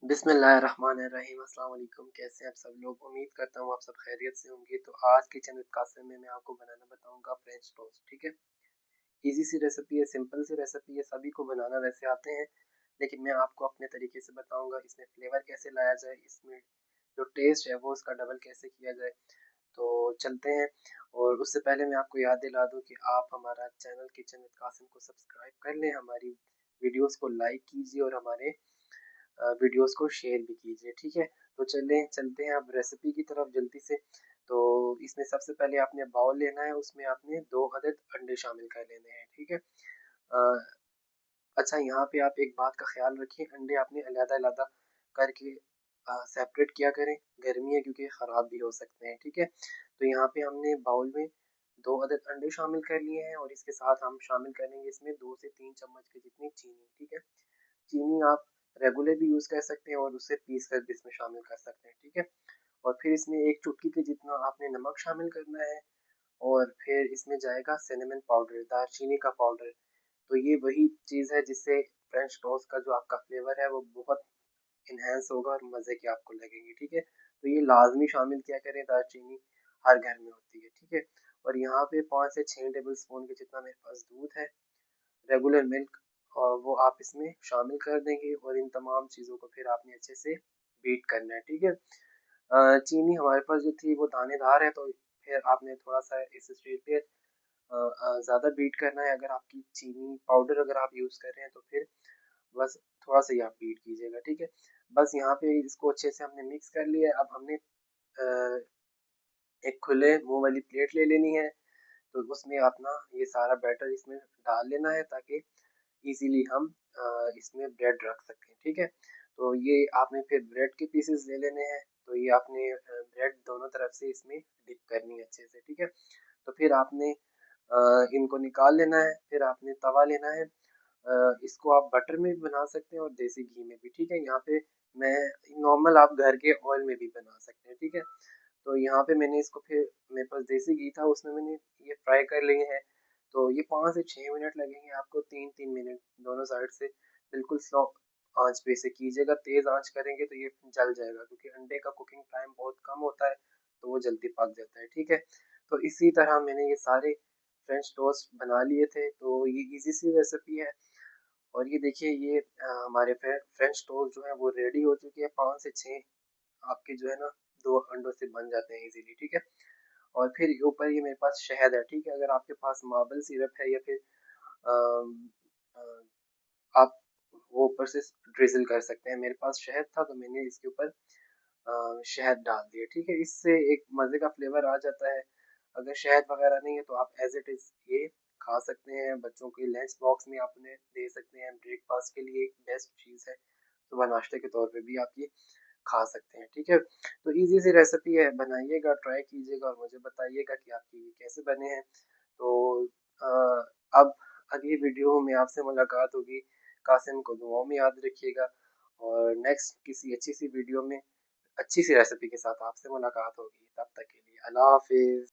बिस्मिल्लाहिर्रहमानिर्रहीम। अस्सलाम वालेकुम। कैसे हैं आप सब लोग? उम्मीद करता हूँ आप सब खैरियत से होंगे। तो आज किचन विद कासिम में मैं आपको बनाना बताऊंगा फ्रेंच टोस्ट। ठीक है, इजी सी रेसिपी है, सिंपल सी रेसिपी है, सभी को बनाना वैसे आते हैं, लेकिन मैं आपको अपने तरीके से बताऊंगा इसमें फ्लेवर कैसे लाया जाए, इसमें जो टेस्ट है वो उसका डबल कैसे किया जाए। तो चलते हैं। और उससे पहले मैं आपको याद दिला दूं कि आप हमारा चैनल किचन विद कासिम को सब्सक्राइब कर लें, हमारी वीडियोस को लाइक कीजिए और हमारे वीडियोस को शेयर भी कीजिए। ठीक है, तो चलते हैं अब रेसिपी की तरफ जल्दी से। तो इसमें सबसे पहले आपने बाउल लेना है, उसमें आपने 2 अदद अंडे शामिल कर लेने हैं। ठीक है, अच्छा यहाँ पे आप एक बात का ख्याल रखिए, अंडे आपने अलग-अलग करके सेपरेट किया करें, गर्मी है क्योंकि ख़राब भी हो सकते हैं। ठीक है, तो यहाँ पे हमने बाउल में 2 अदद अंडे शामिल कर लिए हैं और इसके साथ हम शामिल करेंगे इसमें 2 से 3 चम्मच के जितनी चीनी। ठीक है, चीनी आप रेगुलर भी यूज़ कर सकते हैं और उससे पीस कर भी इसमें शामिल कर सकते हैं। ठीक है, और फिर इसमें 1 चुटकी के जितना आपने नमक शामिल करना है और फिर इसमें जाएगा सिनेमन पाउडर, दालचीनी का पाउडर। तो ये वही चीज़ है जिससे फ्रेंच टोस्ट का जो आपका फ्लेवर है वो बहुत इन्हेंस होगा और मज़े के आपको लगेंगे। ठीक है, तो ये लाजमी शामिल किया करें, दालचीनी हर घर में होती है। ठीक है, और यहाँ पे 5 से 6 टेबल स्पून के जितना मेरे पास दूध है, रेगुलर मिल्क, और वो आप इसमें शामिल कर देंगे और इन तमाम चीज़ों को फिर आपने अच्छे से बीट करना है। ठीक है, चीनी हमारे पास जो थी वो दानेदार है, तो फिर आपने थोड़ा सा इस स्टेज पे ज़्यादा बीट करना है। अगर आपकी चीनी पाउडर अगर आप यूज़ कर रहे हैं तो फिर बस थोड़ा सा ही आप बीट कीजिएगा। ठीक है, बस यहाँ पे इसको अच्छे से हमने मिक्स कर लिया है। अब हमने एक खुले मुंह वाली प्लेट ले लेनी है, तो उसमें अपना ये सारा बैटर इसमें डाल लेना है ताकि इजीली हम इसमें ब्रेड रख सकें। ठीक है, तो ये आपने फिर ब्रेड के पीसेस ले लेने हैं, तो ये आपने ब्रेड दोनों तरफ से इसमें डिप करनी है अच्छे से। ठीक है, तो फिर आपने इनको निकाल लेना है, फिर आपने तवा लेना है। इसको आप बटर में भी बना सकते हैं और देसी घी में भी। ठीक है, यहाँ पे मैं नॉर्मल आप घर के ऑयल में भी बना सकते हैं। ठीक है, तो यहाँ पे मैंने इसको फिर मेरे पास देसी घी था उसमें मैंने ये फ्राई कर लिए हैं। तो ये 5 से 6 मिनट लगेंगे आपको, 3-3 मिनट दोनों साइड से। बिल्कुल स्लो आंच पे इसे कीजिएगा, तेज़ आंच करेंगे तो ये जल जाएगा क्योंकि अंडे का कुकिंग टाइम बहुत कम होता है, तो वो जल्दी पक जाता है। ठीक है, तो इसी तरह मैंने ये सारे फ्रेंच टोस्ट बना लिए थे। तो ये इजी सी रेसिपी है और ये देखिए ये हमारे फ्रेंच टोस्ट जो है वो रेडी हो चुकी है। 5 से 6 आपके जो है ना 2 अंडों से बन जाते हैं इजीली। ठीक है, और फिर ऊपर ये मेरे पास शहद है। ठीक है, अगर आपके पास मार्बल सिरप है या फिर अम, अ, आप वो ऊपर से ड्रिजल कर सकते हैं। मेरे पास शहद था तो मैंने इसके ऊपर शहद डाल दिया। ठीक है, इससे एक मज़े का फ्लेवर आ जाता है। अगर शहद वगैरह नहीं है तो आप एज इट इज़ ये खा सकते हैं, बच्चों के लंच बॉक्स में आप उन्हें दे सकते हैं। ब्रेकफास्ट के लिए एक बेस्ट चीज़ है, सुबह नाश्ते के तौर पे भी आप ये खा सकते हैं। ठीक है, तो इजी सी रेसिपी है, बनाइएगा, ट्राई कीजिएगा और मुझे बताइएगा कि आपकी ये कैसे बने हैं। तो अब अगली वीडियो में आपसे मुलाकात होगी। कासिम को दुआओं में याद रखिएगा और नेक्स्ट किसी अच्छी सी वीडियो में अच्छी सी रेसिपी के साथ आपसे मुलाकात होगी। तब तक के लिए अल्लाह हाफिज़।